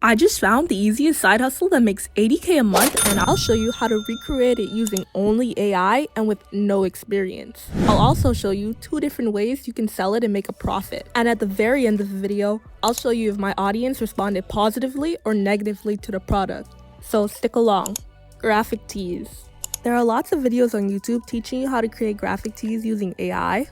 I just found the easiest side hustle that makes $80K a month, and I'll show you how to recreate it using only AI and with no experience. I'll also show you 2 different ways you can sell it and make a profit. And at the very end of the video, I'll show you if my audience responded positively or negatively to the product. So stick along. Graphic tees. There are lots of videos on YouTube teaching you how to create graphic tees using AI,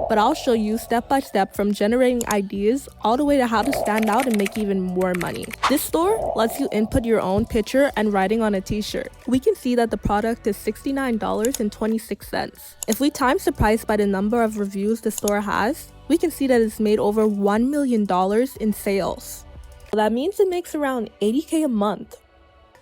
but I'll show you step by step from generating ideas all the way to how to stand out and make even more money. This store lets you input your own picture and writing on a t-shirt. We can see that the product is $69.26. If we times the price by the number of reviews the store has, we can see that it's made over $1 million in sales. That means it makes around $80K a month,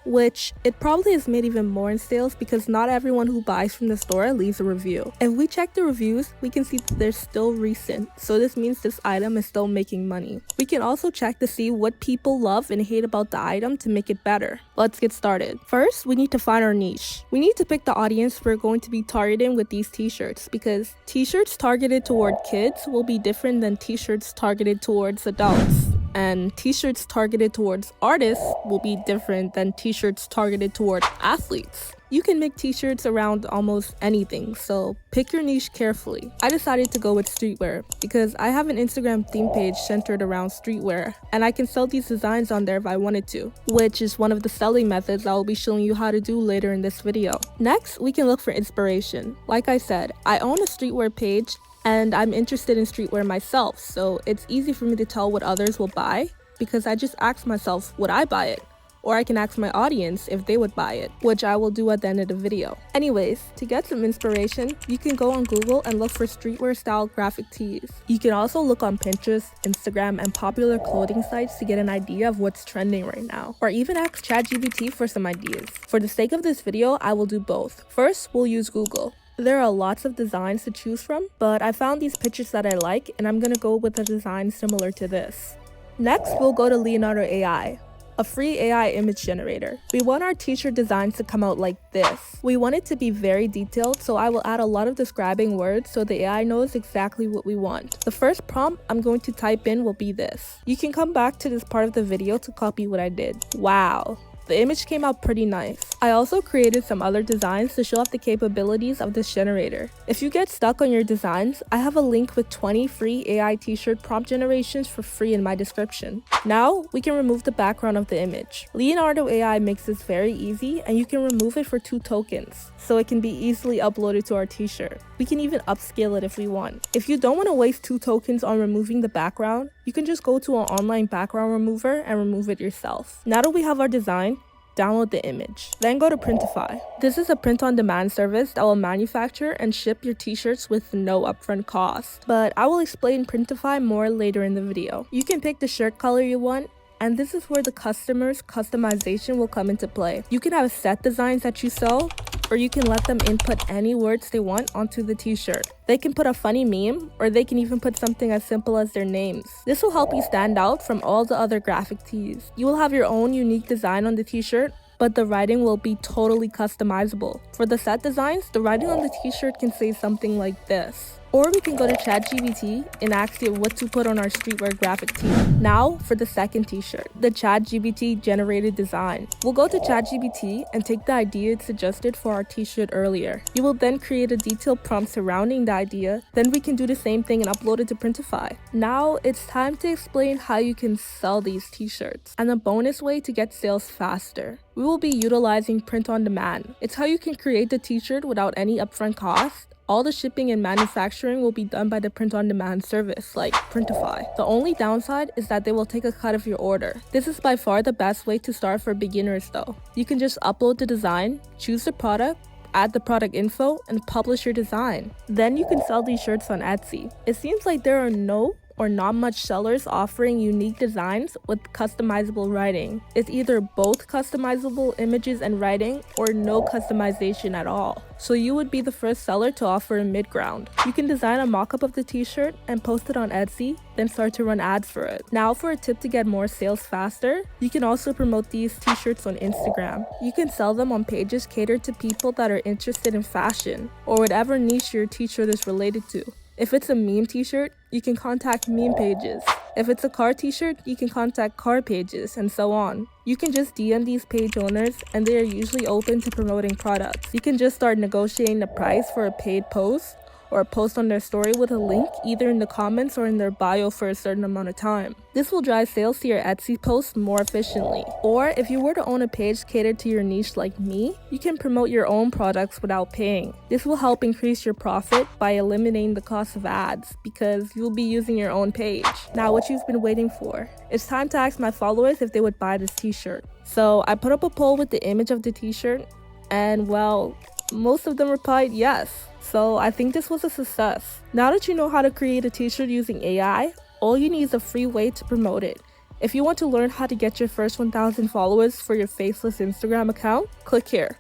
which it probably has made even more in sales because not everyone who buys from the store leaves a review. If we check the reviews, we can see that they're still recent, so this means this item is still making money. We can also check to see what people love and hate about the item to make it better. Let's get started. First, we need to find our niche. We need to pick the audience we're going to be targeting with these t-shirts, because t-shirts targeted toward kids will be different than t-shirts targeted towards adults. And t-shirts targeted towards artists will be different than t-shirts targeted toward athletes. You can make t-shirts around almost anything, so pick your niche carefully. I decided to go with streetwear because I have an Instagram theme page centered around streetwear, and I can sell these designs on there if I wanted to, which is one of the selling methods I will be showing you how to do later in this video. Next, we can look for inspiration. Like I said, I own a streetwear page, and I'm interested in streetwear myself, so it's easy for me to tell what others will buy because I just ask myself, would I buy it? Or I can ask my audience if they would buy it, which I will do at the end of the video. Anyways, to get some inspiration, you can go on Google and look for streetwear style graphic tees. You can also look on Pinterest, Instagram, and popular clothing sites to get an idea of what's trending right now. Or even ask ChatGPT for some ideas. For the sake of this video, I will do both. First, we'll use Google. There are lots of designs to choose from, but I found these pictures that I like, and I'm gonna go with a design similar to this. Next, we'll go to Leonardo AI, a free AI image generator. We want our t-shirt designs to come out like this. We want it to be very detailed, so I will add a lot of describing words so the AI knows exactly what we want. The first prompt I'm going to type in will be this. You can come back to this part of the video to copy what I did. Wow. The image came out pretty nice. I also created some other designs to show off the capabilities of this generator. If you get stuck on your designs, I have a link with 20 free AI t-shirt prompt generations for free in my description. Now, we can remove the background of the image. Leonardo AI makes this very easy, and you can remove it for 2 tokens, so it can be easily uploaded to our t-shirt. We can even upscale it if we want. If you don't want to waste 2 tokens on removing the background, you can just go to an online background remover and remove it yourself. Now that we have our design, download the image. Then go to Printify. This is a print-on-demand service that will manufacture and ship your t-shirts with no upfront cost. But I will explain Printify more later in the video. You can pick the shirt color you want, and this is where the customer's customization will come into play. You can have set designs that you sell, or you can let them input any words they want onto the t-shirt. They can put a funny meme, or they can even put something as simple as their names. This will help you stand out from all the other graphic tees. You will have your own unique design on the t-shirt, but the writing will be totally customizable. For the set designs, the writing on the t-shirt can say something like this. Or we can go to ChatGPT and ask it what to put on our streetwear graphic tee. Now for the second t-shirt, the ChatGPT generated design. We'll go to ChatGPT and take the idea it suggested for our t-shirt earlier. You will then create a detailed prompt surrounding the idea. Then we can do the same thing and upload it to Printify. Now it's time to explain how you can sell these t-shirts and a bonus way to get sales faster. We will be utilizing print on demand. It's how you can create the t-shirt without any upfront cost. All the shipping and manufacturing will be done by the print-on-demand service, like Printify. The only downside is that they will take a cut of your order. This is by far the best way to start for beginners though. You can just upload the design, choose the product, add the product info, and publish your design. Then you can sell these shirts on Etsy. It seems like there are no or not much sellers offering unique designs with customizable writing. It's either both customizable images and writing or no customization at all. So you would be the first seller to offer a mid-ground. You can design a mock-up of the t-shirt and post it on Etsy, then start to run ads for it. Now for a tip to get more sales faster, you can also promote these t-shirts on Instagram. You can sell them on pages catered to people that are interested in fashion or whatever niche your t-shirt is related to. If it's a meme t-shirt, you can contact meme pages. If it's a car t-shirt, you can contact car pages, and so on. You can just DM these page owners, and they are usually open to promoting products. You can just start negotiating the price for a paid post, or a post on their story with a link either in the comments or in their bio for a certain amount of time. This will drive sales to your Etsy posts more efficiently. Or if you were to own a page catered to your niche like me, you can promote your own products without paying. This will help increase your profit by eliminating the cost of ads because you'll be using your own page. Now what you've been waiting for. It's time to ask my followers if they would buy this t-shirt. So I put up a poll with the image of the t-shirt, and well, most of them replied yes. So I think this was a success. Now that you know how to create a t-shirt using AI, all you need is a free way to promote it. If you want to learn how to get your first 1,000 followers for your faceless Instagram account, click here.